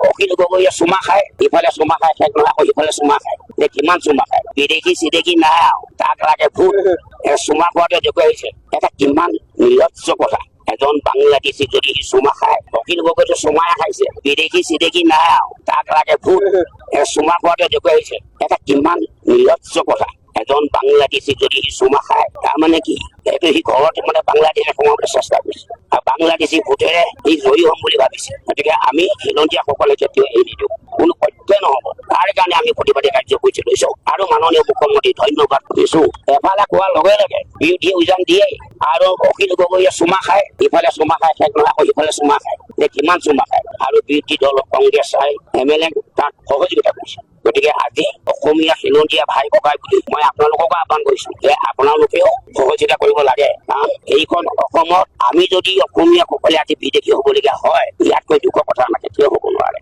অখিল গগৈয়ে চুমা খায়, ইফালে চুমা খায়, শেষ নহয় আকৌ ইফালে চুমা খায়। কিমান চুমা খায়? বিদেশী চিদেশী নাই আৰু তাক লাগে ভোট। চুমা খোৱাতে দেখুৱাইছে এটা কিমান নিৰ্লজ্জ কথা। এজন বাংলাদেশী যদি সি চুমা খায়, অখিল গগৈতো চুমাই খাইছে, বিদেশী চিদেশী নাই আৰু তাক লাগে ভোট। চুমা খোৱাতে দেখুৱাইছে এটা কিমান নিৰ্লজ্জ কথা। এজন বাংলাদেশী যদি সি চুমা খায়, তাৰমানে কি এইটো সি ঘৰত মানে বাংলাদেশে সোমাবলৈ চেষ্টা কৰিছে আৰু বাংলাদেশী ভোটেৰে সি জয়ী হম বুলি ভাবিছে। গতিকে আমি খিলঞ্জীয়াসকলে কেতিয়াও এৰি নিদিওঁ, কোনো পক্ষে নহব। তাৰ কাৰণে আমি প্ৰতিবাদী কাৰ্যসূচী লৈছো আৰু মাননীয় মুখ্যমন্ত্ৰী ধন্যবাদ দিছো। এফালে কোৱাৰ লগে লগে বিৰোধীয়ে উজান দিয়ে আৰু অখিল গগৈয়ে চুমা খায়, ইফালে চুমা খায়, শেষ নহয় আকৌ ইফালে চুমা খায়। কিমান চুমা খায়? আৰু বিৰোধী দল কংগ্ৰেছ MLA তাক সহযোগিতা কৰিছে। গতিকে আজি অসমীয়া খিলঞ্জীয়া ভাই ককাই বুলি মই আপোনালোককো আহ্বান কৰিছো যে আপোনালোকেও সহযোগিতা কৰিব লাগে। কাৰণ এইখন অসমত আমি যদি অসমীয়াসকলে আজি বিদেশী হবলগীয়া হয়, ইয়াতকৈ দুখৰ কথা আমাৰ কেতিয়াও হব নোৱাৰে।